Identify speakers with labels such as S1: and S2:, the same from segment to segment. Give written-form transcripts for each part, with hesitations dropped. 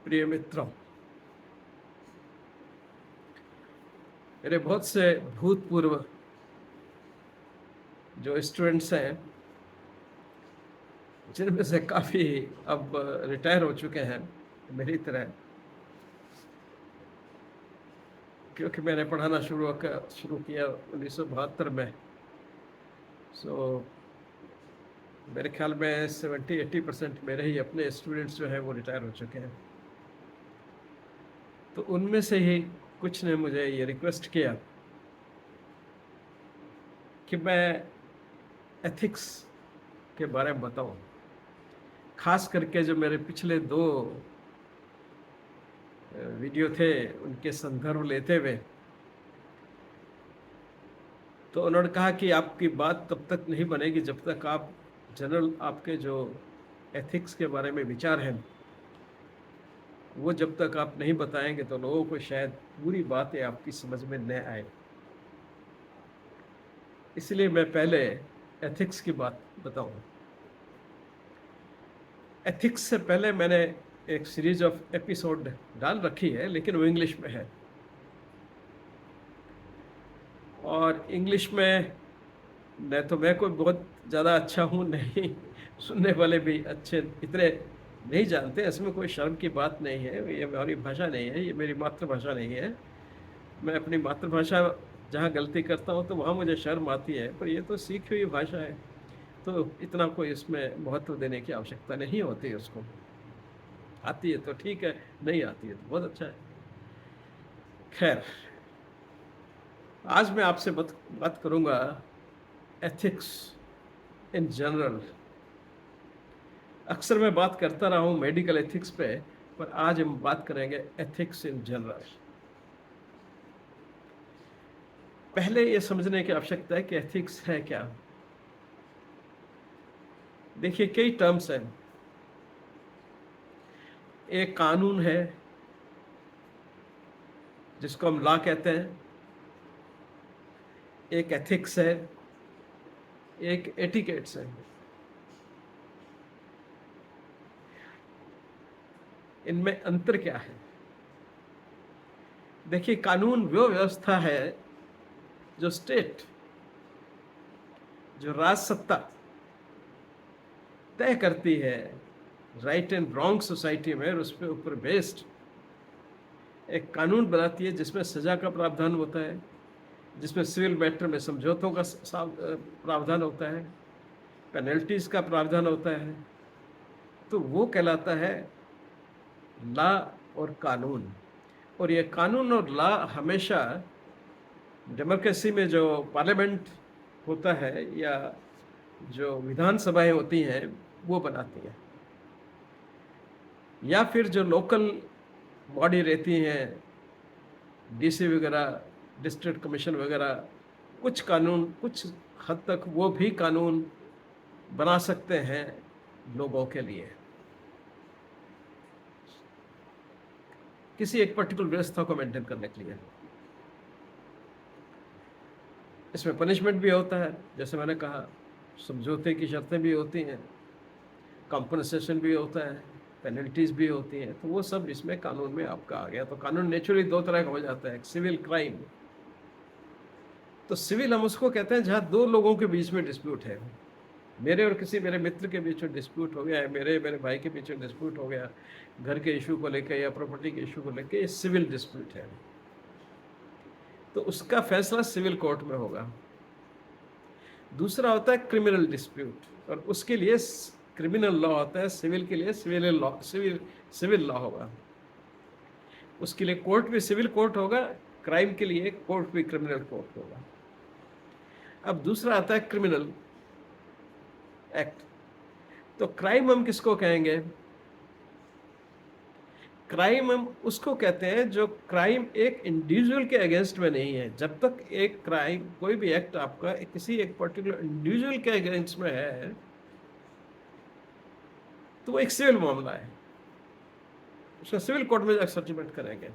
S1: प्रिय मित्रों, मेरे बहुत से भूतपूर्व जो स्टूडेंट्स हैं, जिनमें से काफ़ी अब रिटायर हो चुके हैं मेरी तरह, क्योंकि मैंने पढ़ाना शुरू किया 1972 में। सो मेरे ख्याल में 70-80% मेरे ही अपने स्टूडेंट्स जो हैं वो रिटायर हो चुके हैं। तो उनमें से ही कुछ ने मुझे ये रिक्वेस्ट किया कि मैं एथिक्स के बारे में बताऊं, खास करके जो मेरे पिछले 2 वीडियो थे उनके संदर्भ लेते हुए। तो उन्होंने कहा कि आपकी बात तब तक नहीं बनेगी जब तक आप जनरल आपके जो एथिक्स के बारे में विचार हैं वो जब तक आप नहीं बताएंगे तो लोगों को शायद पूरी बातें आपकी समझ में न आए। इसलिए मैं पहले एथिक्स की बात बताऊं। एथिक्स से पहले मैंने एक सीरीज ऑफ एपिसोड डाल रखी है, लेकिन वो इंग्लिश में है। और इंग्लिश में न तो मैं कोई बहुत ज़्यादा अच्छा हूँ, नहीं सुनने वाले भी अच्छे इतने नहीं जानते। इसमें कोई शर्म की बात नहीं है, ये हमारी भाषा नहीं है, ये मेरी मातृभाषा नहीं है। मैं अपनी मातृभाषा जहाँ गलती करता हूँ तो वहाँ मुझे शर्म आती है, पर ये तो सीखी हुई भाषा है, तो इतना कोई इसमें महत्व देने की आवश्यकता नहीं होती है। उसको आती है तो ठीक है, नहीं आती है तो बहुत अच्छा है। खैर, आज मैं आपसे बात करूँगा एथिक्स इन जनरल। अक्सर मैं बात करता रहा हूँ मेडिकल एथिक्स पे, पर आज हम बात करेंगे एथिक्स इन जनरल। पहले ये समझने की आवश्यकता है कि एथिक्स है क्या। देखिए, कई टर्म्स हैं। एक कानून है जिसको हम लॉ कहते हैं, एक एथिक्स है, एक एटिकेट्स है। इनमें अंतर क्या है? देखिए, कानून वो व्यवस्था है जो स्टेट, जो राज सत्ता तय करती है राइट एंड रॉन्ग सोसाइटी में, और उस पर ऊपर बेस्ड एक कानून बनाती है जिसमें सजा का प्रावधान होता है, जिसमें सिविल मैटर में समझौतों का प्रावधान होता है, पेनल्टीज का प्रावधान होता है। तो वो कहलाता है लॉ और कानून। और ये कानून और लॉ हमेशा डेमोक्रेसी में जो पार्लियामेंट होता है या जो विधानसभाएं होती हैं वो बनाती हैं, या फिर जो लोकल बॉडी रहती हैं, डीसी वगैरह, डिस्ट्रिक्ट कमीशन वगैरह, कुछ कानून कुछ हद तक वो भी कानून बना सकते हैं लोगों के लिए, किसी एक पर्टिकुलर व्यवस्था को मेंटेन करने के लिए। इसमें पनिशमेंट भी होता है, जैसे मैंने कहा, समझौते की शर्तें भी होती हैं, कॉम्पनसेशन भी होता है, पेनल्टीज भी होती हैं। तो वो सब इसमें कानून में आपका आ गया। तो कानून नेचुरली 2 तरह का हो जाता है, सिविल, क्राइम। तो सिविल हम उसको कहते हैं जहाँ 2 लोगों के बीच में डिस्प्यूट है, मेरे और किसी मेरे मित्र के बीच में डिस्प्यूट हो गया है, मेरे भाई के बीच में डिस्प्यूट हो गया, घर के इशू को लेकर या प्रॉपर्टी के इशू को लेकर, ये सिविल डिस्प्यूट है। तो उसका फैसला सिविल कोर्ट में होगा। दूसरा होता है क्रिमिनल डिस्प्यूट, और उसके लिए क्रिमिनल लॉ होता है। सिविल के लिए सिविल लॉ होगा, उसके लिए कोर्ट भी सिविल कोर्ट होगा, क्राइम के लिए कोर्ट भी क्रिमिनल कोर्ट होगा। अब दूसरा आता है क्रिमिनल एक्ट। तो क्राइम हम किसको कहेंगे? क्राइम हम उसको कहते हैं जो क्राइम एक इंडिविजुअल के अगेंस्ट में नहीं है। जब तक एक क्राइम, कोई भी एक्ट आपका किसी एक पर्टिकुलर इंडिविजुअल के अगेंस्ट में है तो वो एक सिविल मामला है, उसका सिविल कोर्ट में जाकर सेटलमेंट करेंगे।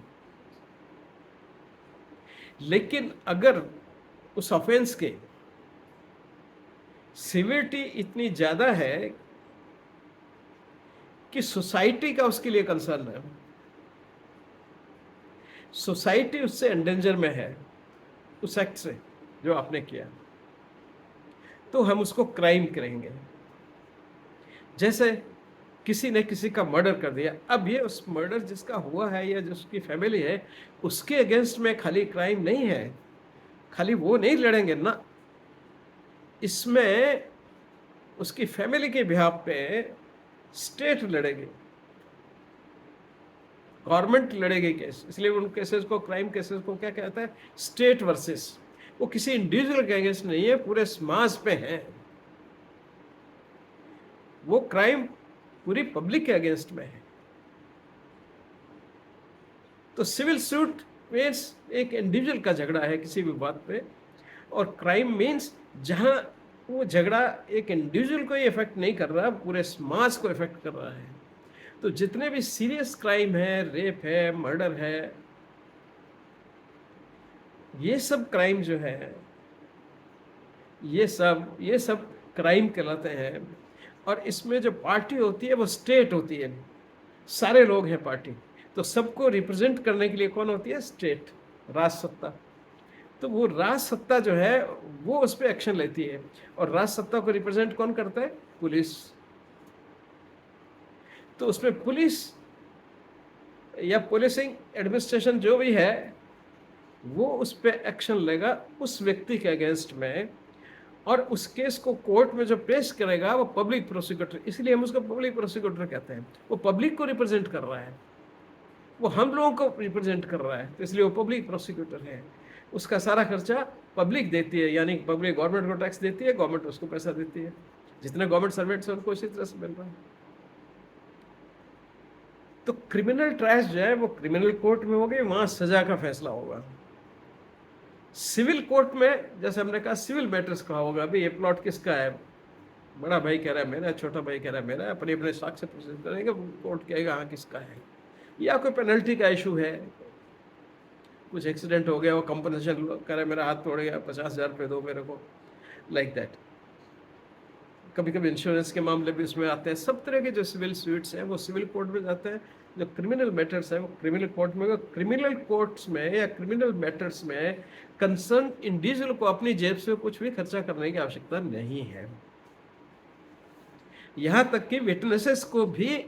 S1: लेकिन अगर उस ऑफेंस के सिविलिटी इतनी ज्यादा है कि सोसाइटी का उसके लिए कंसर्न है, सोसाइटी उससे एंडेंजर में है, उस एक्ट से जो आपने किया, तो हम उसको क्राइम करेंगे। जैसे किसी ने किसी का मर्डर कर दिया, अब ये उस मर्डर जिसका हुआ है या जिसकी फैमिली है, उसके अगेंस्ट में खाली क्राइम नहीं है, खाली वो नहीं लड़ेंगे ना, इसमें उसकी फैमिली के बिहाफ पे स्टेट लड़ेगी, गवर्नमेंट लड़ेगी केस। इसलिए उन केसेस को, क्राइम केसेस को क्या कहता है, स्टेट वर्सेस। वो किसी इंडिविजुअल के अगेंस्ट नहीं है, पूरे समाज पे है। वो क्राइम पूरी पब्लिक के अगेंस्ट में है। तो सिविल सूट मीन्स एक इंडिविजुअल का झगड़ा है किसी भी बात पे, और क्राइम मीन्स जहां वो झगड़ा एक इंडिविजुअल को ही इफेक्ट नहीं कर रहा, पूरे समाज को इफेक्ट कर रहा है। तो जितने भी सीरियस क्राइम है, रेप है, मर्डर है, ये सब क्राइम जो है, ये सब क्राइम कहलाते हैं। और इसमें जो पार्टी होती है वो स्टेट होती है, सारे लोग हैं पार्टी, तो सबको रिप्रेजेंट करने के लिए कौन होती है, स्टेट, राज सत्ता। तो वो राज सत्ता जो है वो उस पर एक्शन लेती है, और राज सत्ता को रिप्रेजेंट कौन करता है, पुलिस। तो उसमें पुलिस या पुलिसिंग एडमिनिस्ट्रेशन जो भी है, वो उस पर एक्शन लेगा उस व्यक्ति के अगेंस्ट में, और उस केस को कोर्ट में जो पेश करेगा वो पब्लिक प्रोसिक्यूटर, इसलिए हम उसको पब्लिक प्रोसिक्यूटर कहते हैं। वो पब्लिक को रिप्रेजेंट कर रहा है, वो हम लोगों को रिप्रेजेंट कर रहा है, तो इसलिए वो पब्लिक प्रोसिक्यूटर है। उसका सारा खर्चा पब्लिक देती है, यानी पब्लिक गवर्नमेंट को टैक्स देती है, गवर्नमेंट उसको पैसा देती है। जितने गवर्नमेंट सर्वेंट्स हैं उनको इसी तरह से मिल रहा है। तो क्रिमिनल ट्रायल्स जो है वो क्रिमिनल कोर्ट में होगी, वहां सजा का फैसला होगा। सिविल कोर्ट में जैसे हमने कहा, सिविल मैटर्स का होगा, अभी ये प्लॉट किसका है, बड़ा भाई कह रहा है मेरा, छोटा भाई कह रहा है मेरा, अपने अपने साक्ष्य प्रस्तुत करेंगे, कोर्ट कहेगा हाँ किसका है। या कोई पेनल्टी का इशू है, कुछ एक्सीडेंट हो गया, वो कंपनसेशन कह रहा है, मेरा हाथ तोड़ गया, 50,000 रुपये दो मेरे को, लाइक दैट। कभी कभी इंश्योरेंस के मामले भी उसमें आते हैं। सब तरह के जो सिविल स्यूट्स हैं वो सिविल कोर्ट में जाते हैं। जो क्रिमिनल मैटर्स हैं वो क्रिमिनल कोर्ट में। क्रिमिनल कोर्ट्स में या क्रिमिनल मैटर्स में कंसर्न इंडिविजुअल को अपनी जेब से कुछ भी खर्चा करने की आवश्यकता नहीं है। यहाँ तक कि विटनेसेस को भी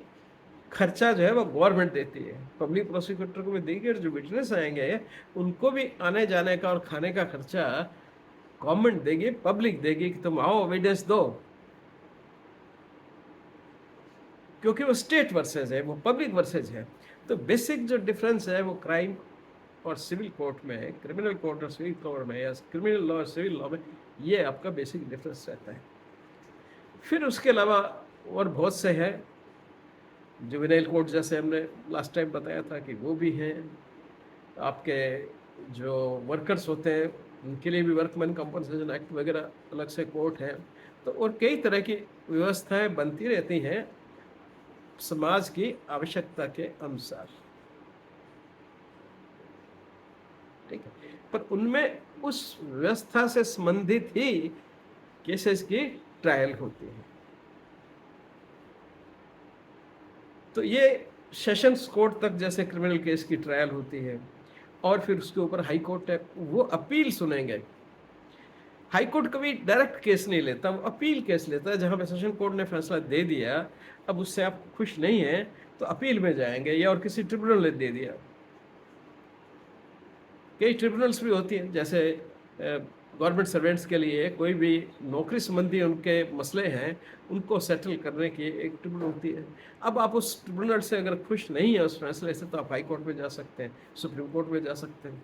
S1: खर्चा जो है वो गवर्नमेंट देती है, पब्लिक प्रोसिक्यूटर को भी देगी, और जो विटनेस आएंगे उनको भी आने जाने का और खाने का खर्चा गवर्नमेंट देगी, पब्लिक देगी, कि तुम आओ एविडेंस दो, क्योंकि वो स्टेट वर्सेज है, वो पब्लिक वर्सेज है। तो बेसिक जो डिफरेंस है वो क्राइम और सिविल कोर्ट में है, क्रिमिनल कोर्ट और सिविल कोर्ट में, या क्रिमिनल लॉ और सिविल लॉ में, ये आपका बेसिक डिफरेंस रहता है। फिर उसके अलावा और बहुत से हैं, जुवेनाइल कोर्ट जैसे हमने लास्ट टाइम बताया था कि वो भी हैं। आपके जो वर्कर्स होते हैं उनके लिए भी वर्कमैन कंपनसेशन एक्ट वगैरह अलग से कोर्ट है। तो और कई तरह की व्यवस्थाएं बनती रहती हैं समाज की आवश्यकता के अनुसार, ठीक है। पर उनमें उस व्यवस्था से संबंधित ही केसेस की ट्रायल होती है। तो ये सेशंस कोर्ट तक जैसे क्रिमिनल केस की ट्रायल होती है, और फिर उसके ऊपर हाई कोर्ट है, वो अपील सुनेंगे। हाई कोर्ट कभी डायरेक्ट केस नहीं लेता, वो अपील केस लेता है। जहां पे सेशन कोर्ट ने फैसला दे दिया, अब उससे आप खुश नहीं हैं तो अपील में जाएंगे, या और किसी ट्रिब्यूनल ने दे दिया। कई ट्रिब्यूनल्स भी होती हैं, जैसे गवर्नमेंट सर्वेंट्स के लिए कोई भी नौकरी संबंधी उनके मसले हैं, उनको सेटल करने की एक ट्रिब्यूनल होती है। अब आप उस ट्रिब्यूनल से अगर खुश नहीं है उस फैसले से, तो आप हाई कोर्ट में जा सकते हैं, सुप्रीम कोर्ट में जा सकते हैं।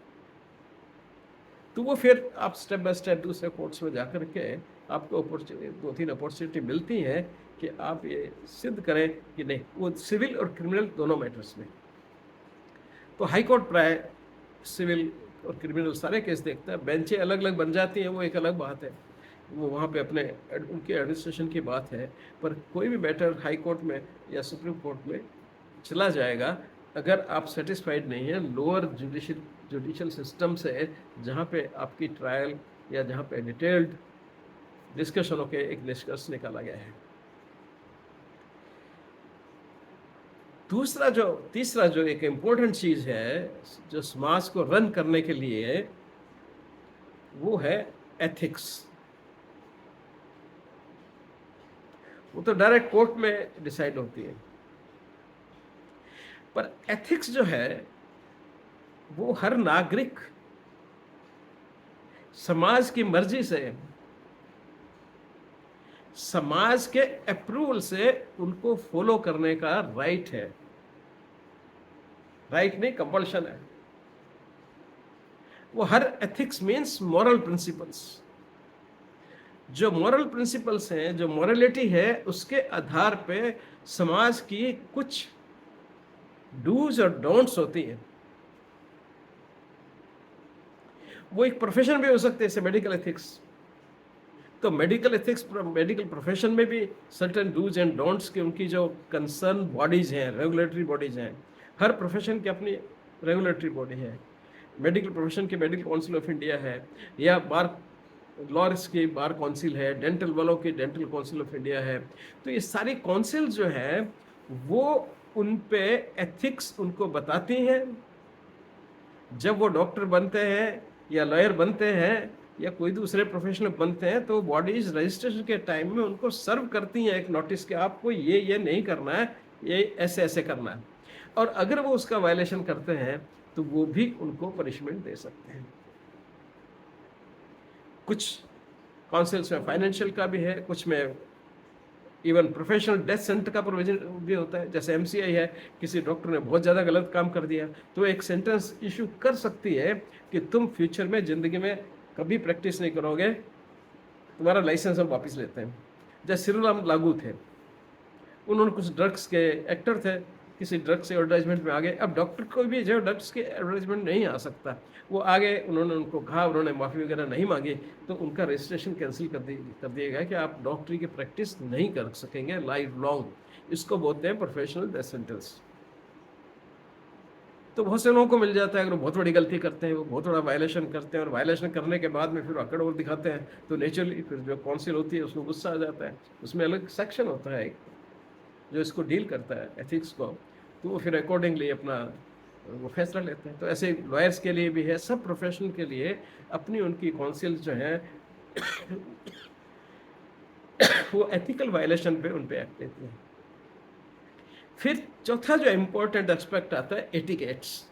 S1: तो वो फिर आप स्टेप बाय स्टेप दूसरे कोर्ट्स में जाकर के आपको 2-3 अपॉर्चुनिटी मिलती है कि आप ये सिद्ध करें कि नहीं, वो सिविल और क्रिमिनल दोनों मैटर्स में। तो हाई कोर्ट प्राय सिविल और क्रिमिनल सारे केस देखता है। बेंचें अलग अलग बन जाती हैं, वो एक अलग बात है, वो वहाँ पे अपने उनके एडमिनिस्ट्रेशन की बात है। पर कोई भी मैटर हाई कोर्ट में या सुप्रीम कोर्ट में चला जाएगा अगर आप सेटिस्फाइड नहीं है लोअर जुडिशियल सिस्टम से, जहाँ पे आपकी ट्रायल या जहाँ पे डिटेल्ड डिस्कशन होकर एक निष्कर्ष निकाला गया है। तीसरा जो एक इम्पोर्टेंट चीज है जो समाज को रन करने के लिए, वो है एथिक्स। वो तो डायरेक्ट कोर्ट में डिसाइड होती है, पर एथिक्स जो है वो हर नागरिक समाज की मर्जी से, समाज के अप्रूवल से उनको फॉलो करने का राइट है। राइट नहीं, कंपल्शन है। वो हर एथिक्स मीन्स मॉरल प्रिंसिपल्स। जो मॉरल प्रिंसिपल्स हैं, जो मॉरलिटी है, उसके आधार पे समाज की कुछ डूज और डोंट्स होती हैं। वो एक प्रोफेशन भी हो सकते हैं, जैसे मेडिकल एथिक्स। तो मेडिकल एथिक्स, मेडिकल प्रोफेशन में भी सर्टेन डूज एंड डोंट्स की उनकी जो कंसर्न बॉडीज हैं, रेगुलेटरी बॉडीज हैं। हर प्रोफेशन की अपनी रेगुलेटरी बॉडी है। मेडिकल प्रोफेशन की मेडिकल काउंसिल ऑफ इंडिया है, या बार लॉयर्स की बार काउंसिल है, डेंटल वालों की डेंटल काउंसिल ऑफ इंडिया है। तो ये सारी काउंसिल जो है वो उन पे एथिक्स उनको बताती हैं। जब वो डॉक्टर बनते हैं या लॉयर बनते हैं या कोई दूसरे प्रोफेशनल बनते हैं, तो बॉडीज रजिस्ट्रेशन के टाइम में उनको सर्व करती हैं एक नोटिस कि आपको ये नहीं करना है, ये ऐसे ऐसे करना है। और अगर वो उसका वायलेशन करते हैं तो वो भी उनको पनिशमेंट दे सकते हैं। कुछ काउंसिल्स में फाइनेंशियल का भी है, कुछ में इवन प्रोफेशनल डेथ सेंटर का प्रोविजन भी होता है। जैसे एमसीआई है, किसी डॉक्टर ने बहुत ज़्यादा गलत काम कर दिया तो एक सेंटेंस इशू कर सकती है कि तुम फ्यूचर में ज़िंदगी में कभी प्रैक्टिस नहीं करोगे, तुम्हारा लाइसेंस हम वापस लेते हैं। जैसे श्रीराम लागू थे, उन्होंने कुछ ड्रग्स के एक्टर थे, किसी ड्रग्स के एडवर्टाइजमेंट में आ गए। अब डॉक्टर को भी जो ड्रग्स के एडवर्टाइजमेंट नहीं आ सकता, वो आगे उन्होंने उनको कहा, उन्होंने माफ़ी वगैरह नहीं मांगी, तो उनका रजिस्ट्रेशन कैंसिल कर दिया गया कि आप डॉक्टरी की प्रैक्टिस नहीं कर सकेंगे लाइफ लॉन्ग। इसको बोलते हैं प्रोफेशनल डेथ सेंटेंस। तो बहुत से लोगों को मिल जाता है, अगर वो बहुत बड़ी गलती करते हैं, वो बहुत बड़ा वायलेशन करते हैं, और वायलेशन करने के बाद में फिर अकड़ और दिखाते हैं, तो नेचुरली फिर जो काउंसिल होती है उसको गुस्सा आ जाता है। उसमें अलग सेक्शन होता है जो इसको डील करता है एथिक्स को, तो वो फिर अकॉर्डिंगली अपना वो फैसला लेते हैं। तो ऐसे लॉयर्स के लिए भी है, सब प्रोफेशन के लिए अपनी उनकी काउंसिल जो है वो एथिकल वायलेशन पे उन पे एक्ट लेती है। फिर चौथा जो इम्पोर्टेंट एस्पेक्ट आता है एटिकेट्स।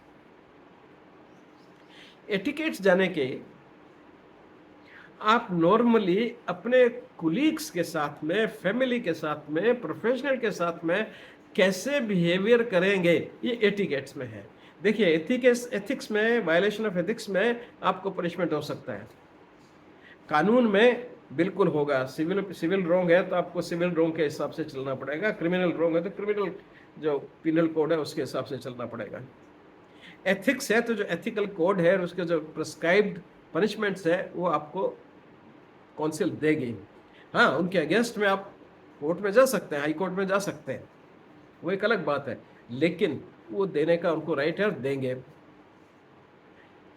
S1: एटिकेट्स जाने के आप नॉर्मली अपने कुलीग्स के साथ में, फैमिली के साथ में, प्रोफेशनल के साथ में कैसे बिहेवियर करेंगे, ये एटिकेट्स में है। देखिए, एथिक्स में, वायलेशन ऑफ एथिक्स में आपको पनिशमेंट हो सकता है। कानून में बिल्कुल होगा। सिविल रॉन्ग है तो आपको सिविल रॉन्ग के हिसाब से चलना पड़ेगा, क्रिमिनल रॉन्ग है तो क्रिमिनल जो पिनल कोड है उसके हिसाब से चलना पड़ेगा। एथिक्स है तो जो एथिकल कोड है और उसके जो प्रिस्क्राइब्ड पनिशमेंट्स है वो आपको काउंसिल देगी। हाँ, उनके अगेंस्ट में आप कोर्ट में जा सकते हैं, हाई कोर्ट में जा सकते हैं, वो एक अलग बात है, लेकिन वो देने का उनको राइट है और देंगे।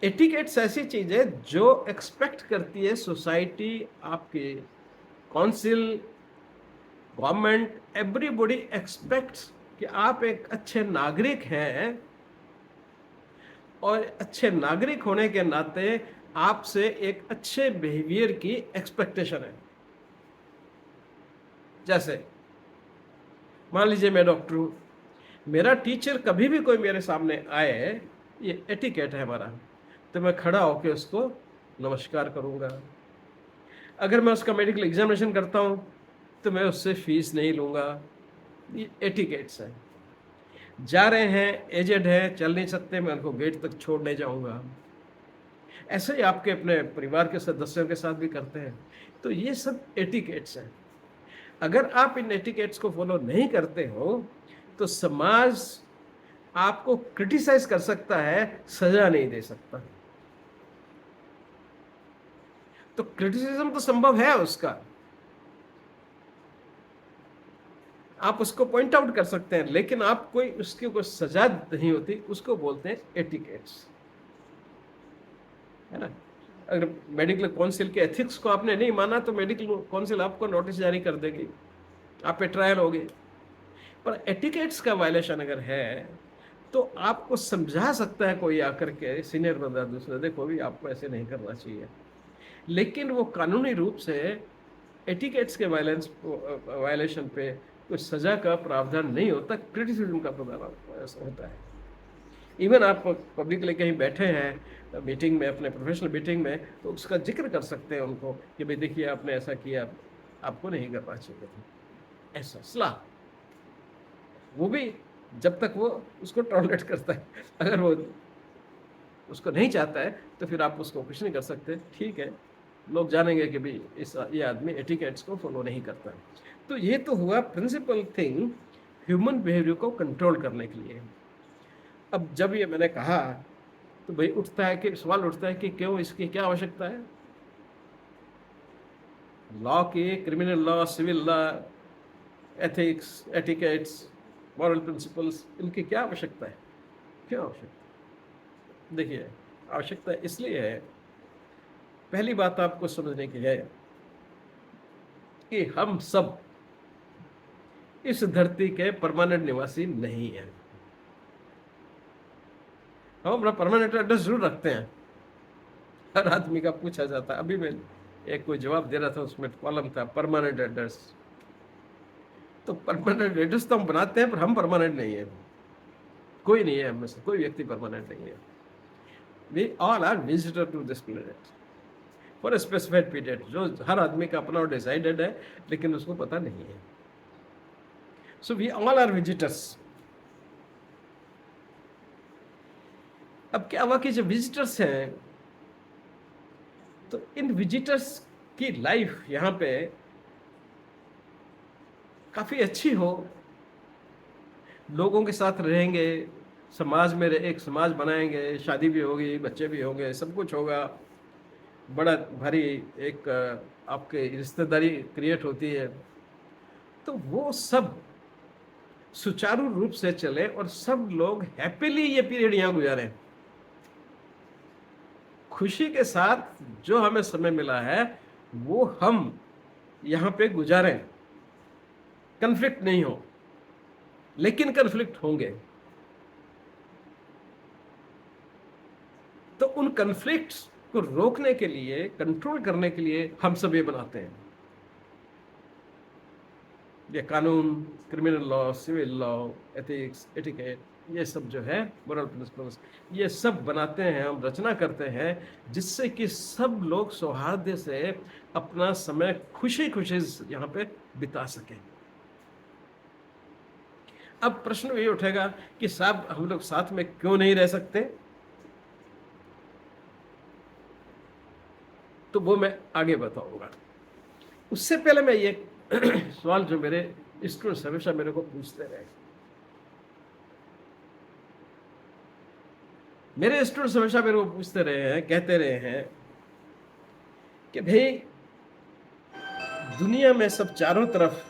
S1: एटिकेट्स ऐसी चीज है जो एक्सपेक्ट करती है सोसाइटी, आपकी काउंसिल, गवर्नमेंट, एवरीबॉडी एक्सपेक्ट्स कि आप एक अच्छे नागरिक हैं, और अच्छे नागरिक होने के नाते आपसे एक अच्छे बिहेवियर की एक्सपेक्टेशन है। जैसे मान लीजिए मैं डॉक्टर हूँ, मेरा टीचर कभी भी कोई मेरे सामने आए, ये एटिकेट है हमारा, तो मैं खड़ा होकर उसको नमस्कार करूँगा। अगर मैं उसका मेडिकल एग्जामिनेशन करता हूँ तो मैं उससे फीस नहीं लूँगा। ये एटिकेट्स है। जा रहे हैं, एजेड है, चल नहीं सकते, मैं उनको गेट तक छोड़ने जाऊँगा। ऐसे ही आपके अपने परिवार के सदस्यों के साथ भी करते हैं। तो ये सब एटिकेट्स हैं। अगर आप इन एटिकेट्स को फॉलो नहीं करते हो तो समाज आपको क्रिटिसाइज कर सकता है, सजा नहीं दे सकता। तो क्रिटिसिज्म तो संभव है उसका, आप उसको पॉइंट आउट कर सकते हैं, लेकिन आप कोई उसकी कोई सजा नहीं होती, उसको बोलते हैं एटिकेट्स, है ना। अगर मेडिकल काउंसिल के एथिक्स को आपने नहीं माना तो मेडिकल काउंसिल आपको नोटिस जारी कर देगी, आप पे ट्रायल होगी। पर एटिकेट्स का वायलेशन अगर है तो आपको समझा सकता है कोई आकर के, सीनियर बंदा दूसरा, देखो भी आपको ऐसे नहीं करना चाहिए, लेकिन वो कानूनी रूप से एटिकेट्स के वायलेशन पे कोई सजा का प्रावधान नहीं होता, क्रिटिसिज्म का प्रावधान होता है। इवन आप पब्लिकली कहीं बैठे हैं मीटिंग में, अपने प्रोफेशनल मीटिंग में, तो उसका जिक्र कर सकते हैं उनको कि भाई देखिए आपने ऐसा किया, आपको नहीं करना चाहिए था, ऐसा सलाह। वो भी जब तक वो उसको टॉलरेट करता है, अगर वो उसको नहीं चाहता है तो फिर आप उसको कुछ नहीं कर सकते, ठीक है, लोग जानेंगे कि भाई ये आदमी एटिकेट्स को फॉलो नहीं करता। तो ये तो हुआ प्रिंसिपल थिंग ह्यूमन बिहेवियर को कंट्रोल करने के लिए। अब जब ये मैंने कहा तो भाई उठता है कि सवाल उठता है कि क्यों, इसकी क्या आवश्यकता है? लॉ की, criminal law, civil law, ethics, etiquettes, moral principles, इनकी क्या आवश्यकता है? क्यों आवश्यकता? देखिए, आवश्यकता इसलिए है, पहली बात आपको समझने की है कि हम सब इस धरती के परमानेंट निवासी नहीं हैं। हम अपना परमानेंट एड्रेस जरूर रखते हैं, हर आदमी का पूछा जाता है। अभी मैं एक कोई जवाब दे रहा था, उसमें कॉलम था परमानेंट एड्रेस। तो परमानेंट एड्रेस तो हम बनाते हैं, पर हम परमानेंट नहीं है, कोई नहीं है, हम में से कोई व्यक्ति परमानेंट नहीं है। We all are visitor to this planet for a specified period, जो हर आदमी का अपना डिसाइडेड है, लेकिन उसको पता नहीं है। So we all are visitors. अब क्या हुआ कि जो विजिटर्स हैं, तो इन विजिटर्स की लाइफ यहाँ पे काफी अच्छी हो, लोगों के साथ रहेंगे, समाज में एक समाज बनाएंगे, शादी भी होगी, बच्चे भी होंगे, सब कुछ होगा, बड़ा भारी एक आपके रिश्तेदारी क्रिएट होती है। तो वो सब सुचारू रूप से चले और सब लोग हैप्पीली ये पीरियड यहाँ गुजारें, खुशी के साथ जो हमें समय मिला है वो हम यहाँ पे गुजारें, कन्फ्लिक्ट नहीं हो। लेकिन कन्फ्लिक्ट होंगे, तो उन कन्फ्लिक्ट्स को रोकने के लिए, कंट्रोल करने के लिए हम सब ये बनाते हैं, ये कानून, criminal law, civil law, ethics, etiquette, ये सब जो है मोरल प्रिंसिपल्स, ये सब बनाते हैं, हम रचना करते हैं, जिससे कि सब लोग सौहार्द से अपना समय खुशी खुशी यहाँ पे बिता सकें। अब प्रश्न ये उठेगा कि साहब हम लोग साथ में क्यों नहीं रह सकते? तो वो मैं आगे बताऊंगा। उससे पहले मैं ये सवाल जो मेरे स्टूडेंट्स हमेशा मेरे को पूछते रहे, मेरे स्टूडेंट्स हमेशा मेरे को पूछते रहे हैं, कहते रहे हैं कि भाई दुनिया में सब चारों तरफ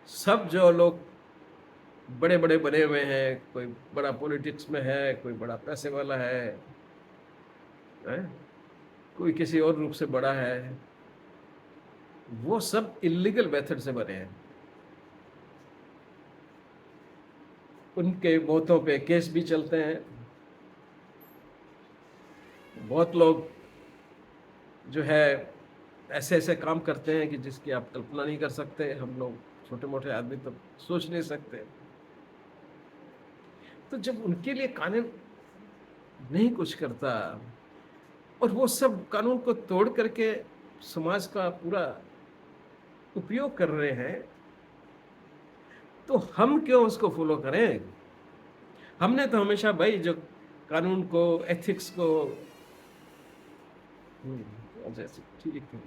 S1: सब जो लोग बड़े बड़े बने हुए हैं, कोई बड़ा पॉलिटिक्स में है, कोई बड़ा पैसे वाला है, कोई किसी और रूप से बड़ा है, वो सब इलीगल मेथड से बने हैं। उनके बहुतों पे केस भी चलते हैं, बहुत लोग जो है ऐसे ऐसे काम करते हैं कि जिसकी आप कल्पना नहीं कर सकते, हम लोग छोटे मोटे आदमी तो सोच नहीं सकते। तो जब उनके लिए कानून नहीं कुछ करता और वो सब कानून को तोड़ करके समाज का पूरा उपयोग कर रहे हैं, तो हम क्यों उसको फॉलो करें? हमने तो हमेशा भाई जो कानून को, एथिक्स को, जैसे ठीक है,